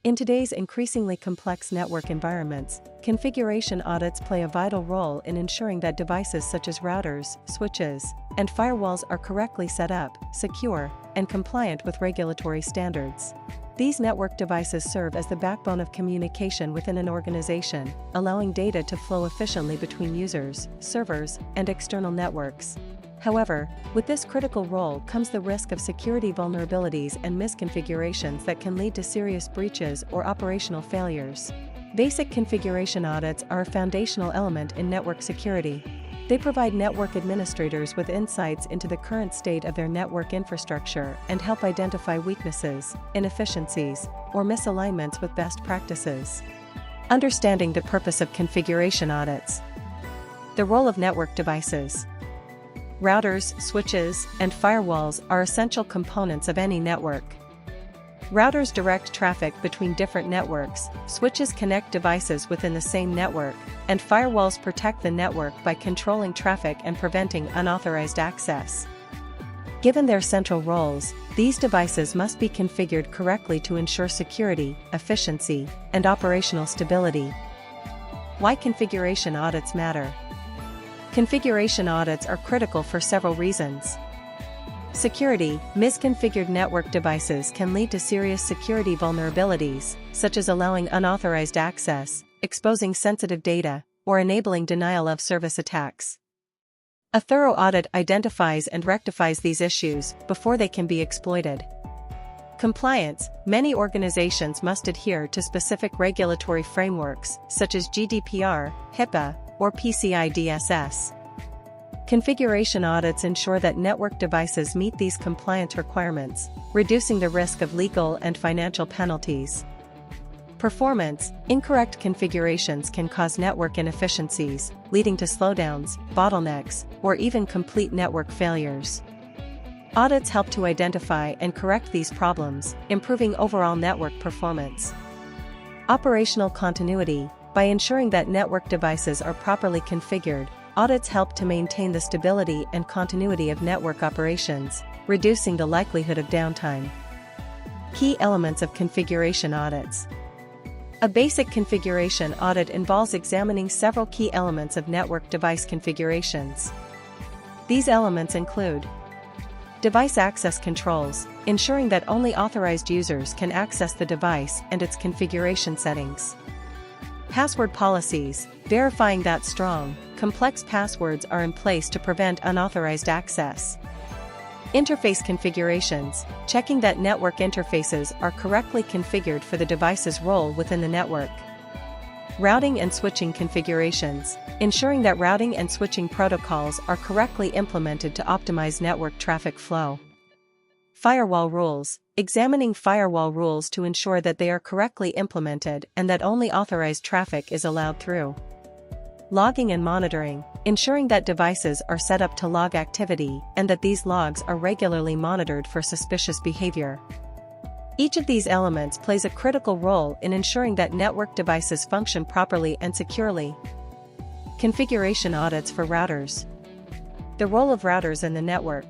In today's increasingly complex network environments, configuration audits play a vital role in ensuring that devices such as routers, switches, and firewalls are correctly set up, secure, and compliant with regulatory standards. These network devices serve as the backbone of communication within an organization, allowing data to flow efficiently between users, servers, and external networks. However, with this critical role comes the risk of security vulnerabilities and misconfigurations that can lead to serious breaches or operational failures. Basic configuration audits are a foundational element in network security. They provide network administrators with insights into the current state of their network infrastructure and help identify weaknesses, inefficiencies, or misalignments with best practices. Understanding the purpose of configuration audits. The role of network devices. Routers, switches, and firewalls are essential components of any network. Routers direct traffic between different networks, switches connect devices within the same network, and firewalls protect the network by controlling traffic and preventing unauthorized access. Given their central roles, these devices must be configured correctly to ensure security, efficiency, and operational stability. Why configuration audits matter? Configuration audits are critical for several reasons. Security. Misconfigured network devices can lead to serious security vulnerabilities, such as allowing unauthorized access, exposing sensitive data, or enabling denial of service attacks. A thorough audit identifies and rectifies these issues before they can be exploited. Compliance. Many organizations must adhere to specific regulatory frameworks, such as GDPR, HIPAA, or PCI DSS. Configuration audits ensure that network devices meet these compliance requirements, reducing the risk of legal and financial penalties. Performance. Incorrect configurations can cause network inefficiencies, leading to slowdowns, bottlenecks, or even complete network failures. Audits help to identify and correct these problems, improving overall network performance. Operational continuity. By ensuring that network devices are properly configured, audits help to maintain the stability and continuity of network operations, reducing the likelihood of downtime. Key elements of configuration audits. A basic configuration audit involves examining several key elements of network device configurations. These elements include device access controls, ensuring that only authorized users can access the device and its configuration settings. Password policies, verifying that strong, complex passwords are in place to prevent unauthorized access. Interface configurations, checking that network interfaces are correctly configured for the device's role within the network. Routing and switching configurations, ensuring that routing and switching protocols are correctly implemented to optimize network traffic flow. Firewall rules, examining firewall rules to ensure that they are correctly implemented and that only authorized traffic is allowed through. Logging and monitoring, ensuring that devices are set up to log activity and that these logs are regularly monitored for suspicious behavior. Each of these elements plays a critical role in ensuring that network devices function properly and securely. Configuration audits for routers. The role of routers in the network.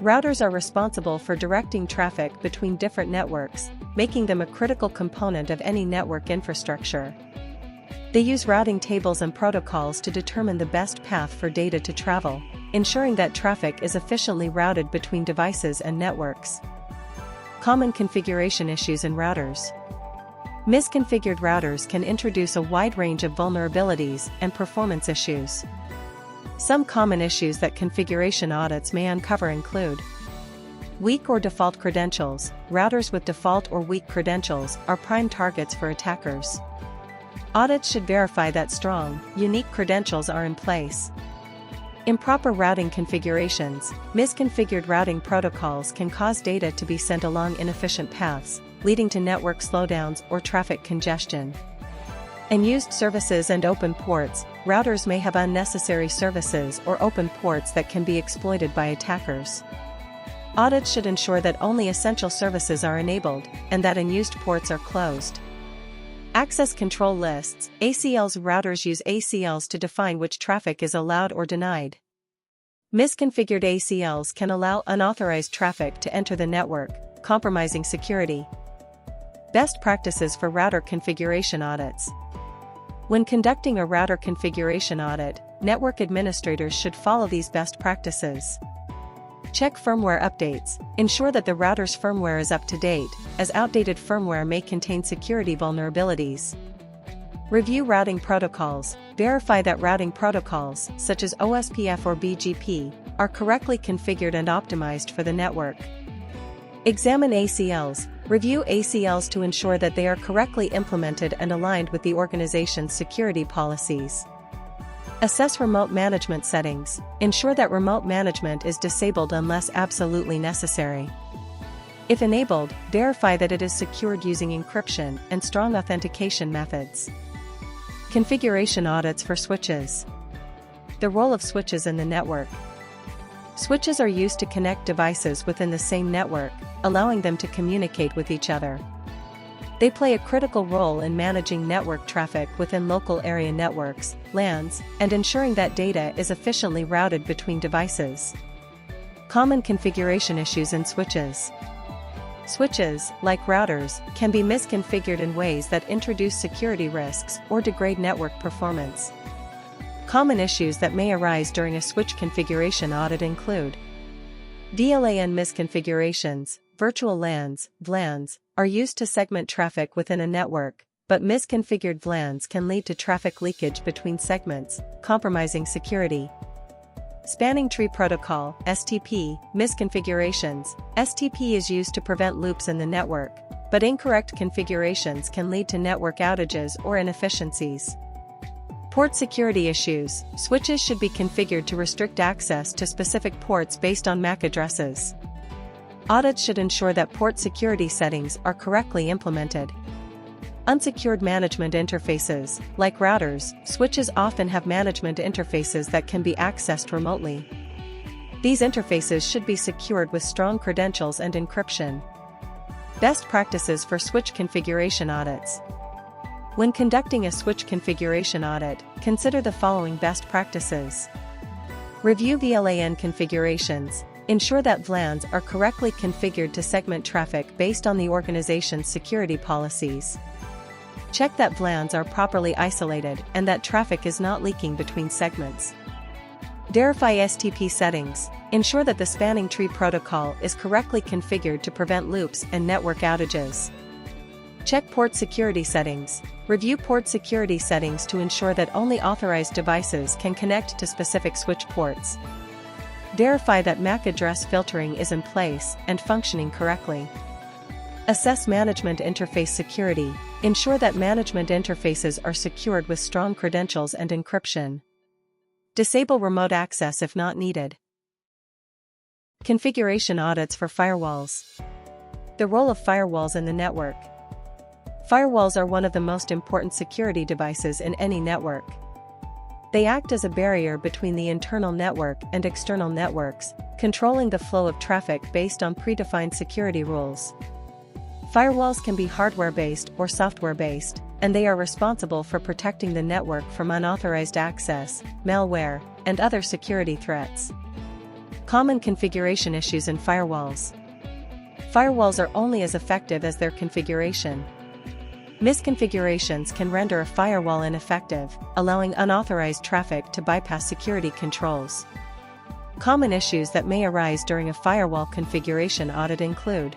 Routers are responsible for directing traffic between different networks, making them a critical component of any network infrastructure. They use routing tables and protocols to determine the best path for data to travel, ensuring that traffic is efficiently routed between devices and networks. Common configuration issues in routers. Misconfigured routers can introduce a wide range of vulnerabilities and performance issues. Some common issues that configuration audits may uncover include weak or default credentials. Routers with default or weak credentials are prime targets for attackers. Audits should verify that strong, unique credentials are in place. Improper routing configurations. Misconfigured routing protocols can cause data to be sent along inefficient paths, leading to network slowdowns or traffic congestion. Unused services and open ports. Routers may have unnecessary services or open ports that can be exploited by attackers. Audits should ensure that only essential services are enabled and that unused ports are closed. Access control lists. ACLs. Routers use ACLs to define which traffic is allowed or denied. Misconfigured ACLs can allow unauthorized traffic to enter the network, compromising security. Best practices for router configuration audits. When conducting a router configuration audit, network administrators should follow these best practices. Check firmware updates. Ensure that the router's firmware is up to date, as outdated firmware may contain security vulnerabilities. Review routing protocols. Verify that routing protocols, such as OSPF or BGP, are correctly configured and optimized for the network. Examine ACLs. Review ACLs to ensure that they are correctly implemented and aligned with the organization's security policies. Assess remote management settings. Ensure that remote management is disabled unless absolutely necessary. If enabled, verify that it is secured using encryption and strong authentication methods. Configuration audits for switches. The role of switches in the network. Switches are used to connect devices within the same network, allowing them to communicate with each other. They play a critical role in managing network traffic within local area networks, LANs, and ensuring that data is efficiently routed between devices. Common configuration issues in switches. Switches, like routers, can be misconfigured in ways that introduce security risks or degrade network performance. Common issues that may arise during a switch configuration audit include VLAN misconfigurations. Virtual LANs, VLANs, are used to segment traffic within a network, but misconfigured VLANs can lead to traffic leakage between segments, compromising security. Spanning Tree Protocol, STP, misconfigurations. STP is used to prevent loops in the network, but incorrect configurations can lead to network outages or inefficiencies. Port security issues. Switches should be configured to restrict access to specific ports based on MAC addresses. Audits should ensure that port security settings are correctly implemented. Unsecured management interfaces. Like routers, switches often have management interfaces that can be accessed remotely. These interfaces should be secured with strong credentials and encryption. Best practices for switch configuration audits. When conducting a switch configuration audit, consider the following best practices. Review VLAN configurations. Ensure that VLANs are correctly configured to segment traffic based on the organization's security policies. Check that VLANs are properly isolated and that traffic is not leaking between segments. Verify STP settings. Ensure that the spanning tree protocol is correctly configured to prevent loops and network outages. Check port security settings. Review port security settings to ensure that only authorized devices can connect to specific switch ports. Verify that MAC address filtering is in place and functioning correctly. Assess management interface security. Ensure that management interfaces are secured with strong credentials and encryption. Disable remote access if not needed. Configuration audits for firewalls. The role of firewalls in the network. Firewalls are one of the most important security devices in any network. They act as a barrier between the internal network and external networks, controlling the flow of traffic based on predefined security rules. Firewalls can be hardware-based or software-based, and they are responsible for protecting the network from unauthorized access, malware, and other security threats. Common configuration issues in firewalls. Firewalls are only as effective as their configuration. Misconfigurations can render a firewall ineffective, allowing unauthorized traffic to bypass security controls. Common issues that may arise during a firewall configuration audit include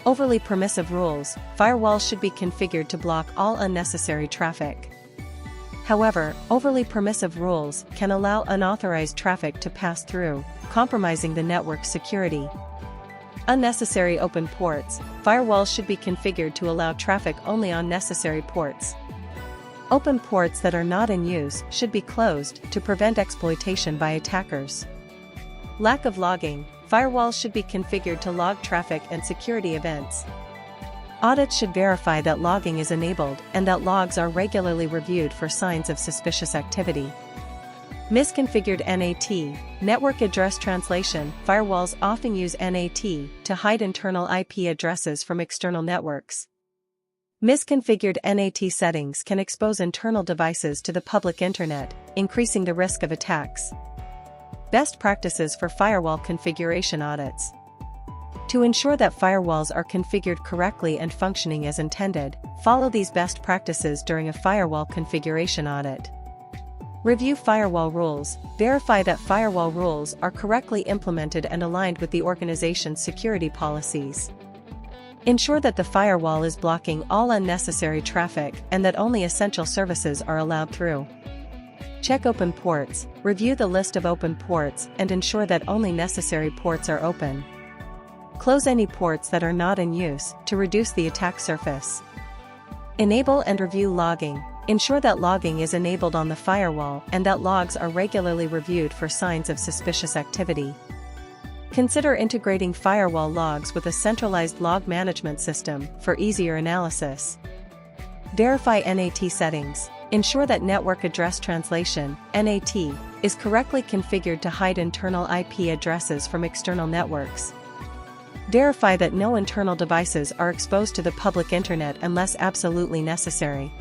overly permissive rules. Firewalls should be configured to block all unnecessary traffic. However, overly permissive rules can allow unauthorized traffic to pass through, compromising the network's security. Unnecessary open ports. Firewalls should be configured to allow traffic only on necessary ports. Open ports that are not in use should be closed to prevent exploitation by attackers. Lack of logging. Firewalls should be configured to log traffic and security events. Audits should verify that logging is enabled and that logs are regularly reviewed for signs of suspicious activity. Misconfigured NAT, network address translation. Firewalls often use NAT to hide internal IP addresses from external networks. Misconfigured NAT settings can expose internal devices to the public internet, increasing the risk of attacks. Best practices for firewall configuration audits. To ensure that firewalls are configured correctly and functioning as intended, follow these best practices during a firewall configuration audit. Review firewall rules. Verify that firewall rules are correctly implemented and aligned with the organization's security policies. Ensure that the firewall is blocking all unnecessary traffic and that only essential services are allowed through. Check open ports. Review the list of open ports and ensure that only necessary ports are open. Close any ports that are not in use to reduce the attack surface. Enable and review logging. Ensure that logging is enabled on the firewall and that logs are regularly reviewed for signs of suspicious activity. Consider integrating firewall logs with a centralized log management system for easier analysis. Verify NAT settings. Ensure that network address translation (NAT) is correctly configured to hide internal IP addresses from external networks. Verify that no internal devices are exposed to the public internet unless absolutely necessary.